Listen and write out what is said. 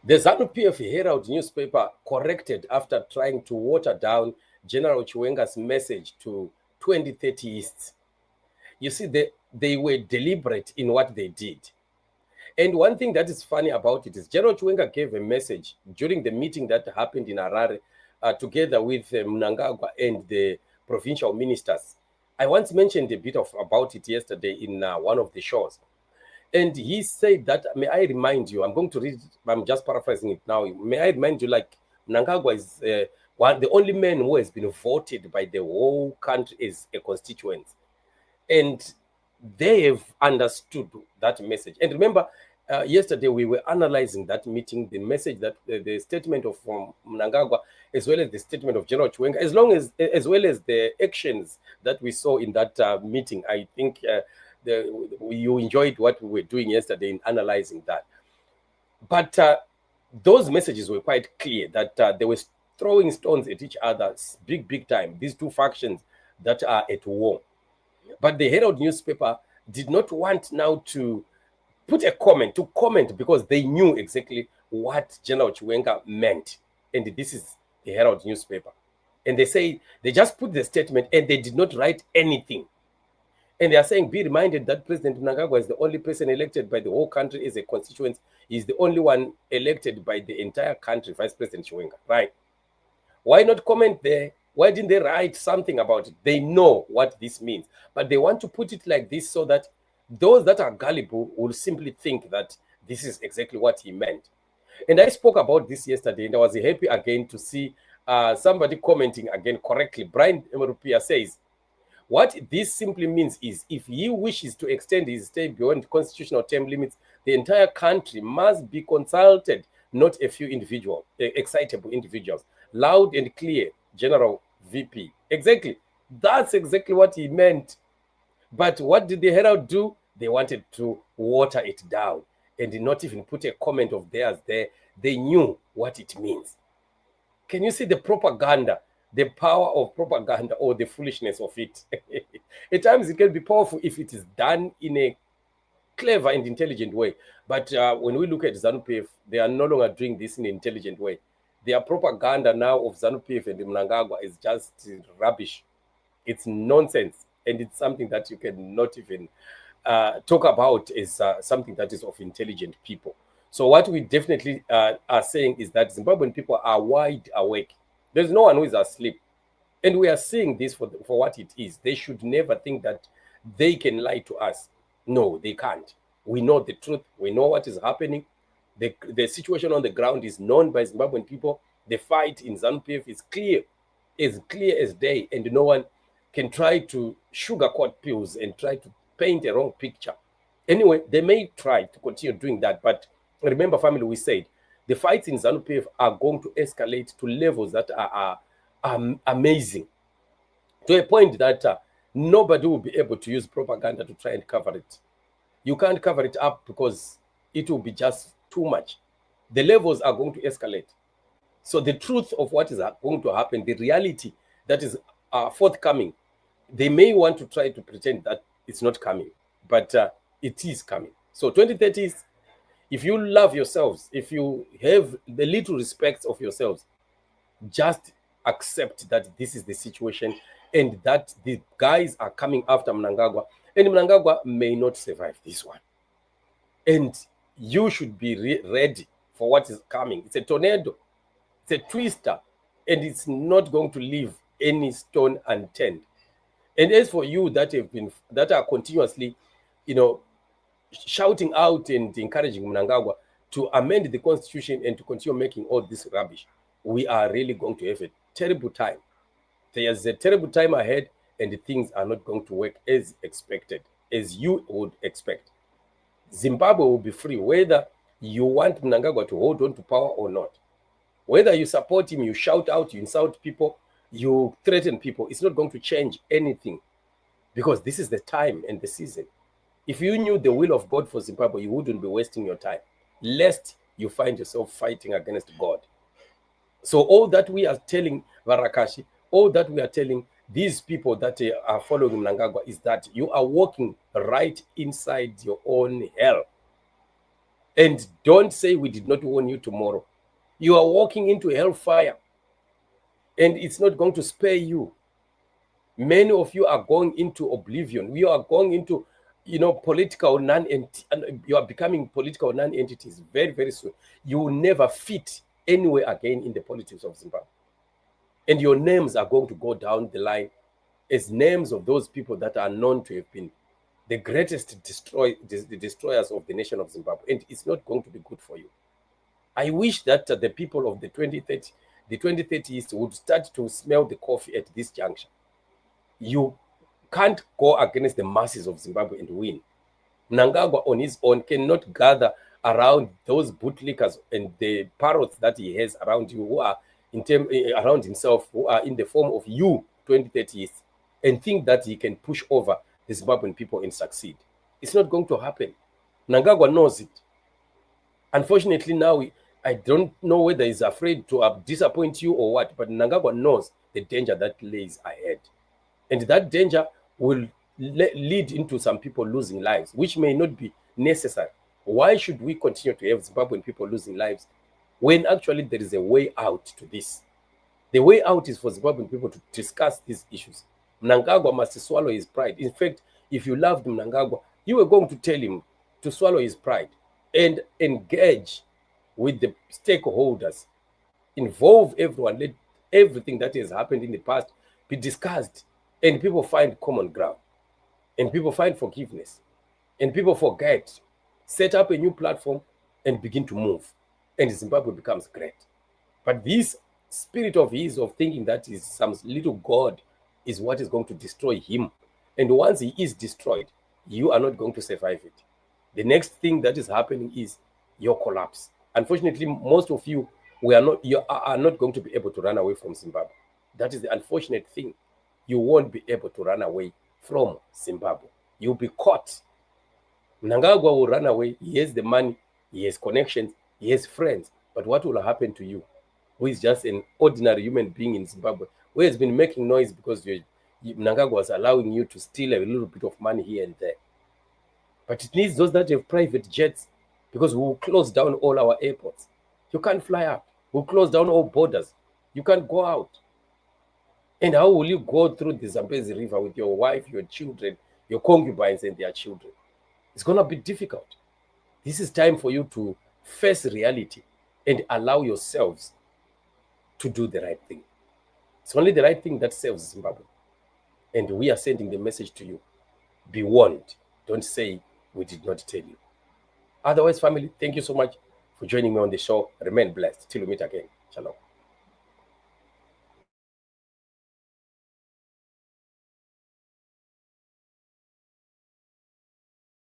The Zanu-PF Herald newspaper corrected after trying to water down General Chiwenga'S message to 2030ists. You see, they were deliberate in what they did. And one thing that is funny about it is General Chiwenga gave a message during the meeting that happened in Harare together with Mnangagwa and the provincial ministers. I once mentioned a bit about it yesterday in one of the shows. And he said that, may I remind you, I'm going to read, I'm just paraphrasing it now. May I remind you, like, Mnangagwa is the only man who has been voted by the whole country as a constituent. And they have understood that message. And remember, yesterday we were analyzing that meeting, the message that the statement of Mnangagwa, as well as the statement of General Chiwenga, as well as the actions that we saw in that meeting. I think you enjoyed what we were doing yesterday in analyzing that. But those messages were quite clear that they were throwing stones at each other, big time. These two factions that are at war. But the Herald newspaper did not want now to put a comment, because they knew exactly what General Chiwenga meant. And this is the Herald newspaper. And they say they just put the statement and they did not write anything. And they are saying, be reminded that President Mnangagwa is the only person elected by the whole country as a constituent. He's the only one elected by the entire country, Vice President Chiwenga, right? Why not comment there? Why didn't they write something about it? They know what this means, but they want to put it like this so that those that are gullible will simply think that this is exactly what he meant. And I spoke about this yesterday, and I was happy again to see somebody commenting again correctly. Brian Emerupia says, what this simply means is if he wishes to extend his stay beyond constitutional term limits, the entire country must be consulted, not a few excitable individuals. Loud and clear, General VP. Exactly. That's exactly what he meant. But what did the Herald do? They wanted to water it down and did not even put a comment of theirs there. They knew what it means. Can you see the propaganda, the power of propaganda, or the foolishness of it? At times it can be powerful if it is done in a clever and intelligent way. But when we look at Zanu-PF, they are no longer doing this in an intelligent way. Their propaganda now of Zanu-PF and Mnangagwa is just rubbish. It's nonsense. And it's something that you cannot even talk about as something that is of intelligent people. So what we definitely are saying is that Zimbabwean people are wide awake. There's no one who is asleep. And we are seeing this for what it is. They should never think that they can lie to us. No, they can't. We know the truth. We know what is happening. The situation on the ground is known by Zimbabwean people. The fight in Zanu-PF is clear as day, and no one can try to sugarcoat pills and try to paint a wrong picture. Anyway, they may try to continue doing that, but remember, family, we said the fights in Zanu-PF are going to escalate to levels that are amazing, to a point that nobody will be able to use propaganda to try and cover it. You can't cover it up because it will be just too much. The levels are going to escalate. So the truth of what is going to happen, the reality that is forthcoming, they may want to try to pretend that it's not coming, but it is coming. So 2030, if you love yourselves, if you have the little respect of yourselves, just accept that this is the situation and that the guys are coming after Mnangagwa, and Mnangagwa may not survive this one. And you should be ready for what is coming. It's a tornado, it's a twister, and it's not going to leave any stone unturned. And as for you that are continuously, shouting out and encouraging Mnangagwa to amend the constitution and to continue making all this rubbish, we are really going to have a terrible time. There's a terrible time ahead, and things are not going to work as expected, as you would expect. Zimbabwe will be free, whether you want Mnangagwa to hold on to power or not. Whether you support him, you shout out, you insult people, you threaten people, it's not going to change anything, because this is the time and the season. If you knew the will of God for Zimbabwe, you wouldn't be wasting your time, lest you find yourself fighting against God. So all that we are telling Varakashi, all that we are telling these people that are following Mnangagwa is that you are walking right inside your own hell. And don't say we did not warn you tomorrow. You are walking into hellfire, and it's not going to spare you. Many of you are going into oblivion. You are going into, political you are becoming political non-entities very, very soon. You will never fit anywhere again in the politics of Zimbabwe. And your names are going to go down the line as names of those people that are known to have been the greatest destroyers of the nation of Zimbabwe. And it's not going to be good for you. I wish that the people of the 2030s would start to smell the coffee at this juncture. You can't go against the masses of Zimbabwe and win. Mnangagwa on his own cannot gather around those bootlickers and the parrots that he has around you, who are around himself, who are in the form of you 2030s, and think that he can push over the Zimbabwean people and succeed. It's not going to happen. Mnangagwa knows it. Unfortunately, now I don't know whether he's afraid to disappoint you or what, but Mnangagwa knows the danger that lays ahead. And that danger will lead into some people losing lives, which may not be necessary. Why should we continue to have Zimbabwean people losing lives when actually there is a way out to this? The way out is for Zimbabwean people to discuss these issues. Mnangagwa must swallow his pride. In fact, if you loved Mnangagwa, you were going to tell him to swallow his pride and engage with the stakeholders, involve everyone, let everything that has happened in the past be discussed, and people find common ground, and people find forgiveness, and people forget, set up a new platform, and begin to move, and Zimbabwe becomes great. But this spirit of his, of thinking that is some little god, is what is going to destroy him. And once he is destroyed, you are not going to survive it. The next thing that is happening is your collapse. Unfortunately, most of you, you are not going to be able to run away from Zimbabwe. That is the unfortunate thing. You won't be able to run away from Zimbabwe. You'll be caught. Mnangagwa will run away. He has the money, he has connections, he has friends. But what will happen to you, who is just an ordinary human being in Zimbabwe, who has been making noise because Mnangagwa was allowing you to steal a little bit of money here and there? But it needs those that have private jets, because we will close down all our airports. You can't fly out. We'll close down all borders. You can't go out. And how will you go through the Zambezi River with your wife, your children, your concubines, and their children? It's going to be difficult. This is time for you to face reality and allow yourselves to do the right thing. It's only the right thing that saves Zimbabwe. And we are sending the message to you. Be warned. Don't say we did not tell you. Otherwise, family, thank you so much for joining me on the show. Remain blessed. Till we meet again. Shalom.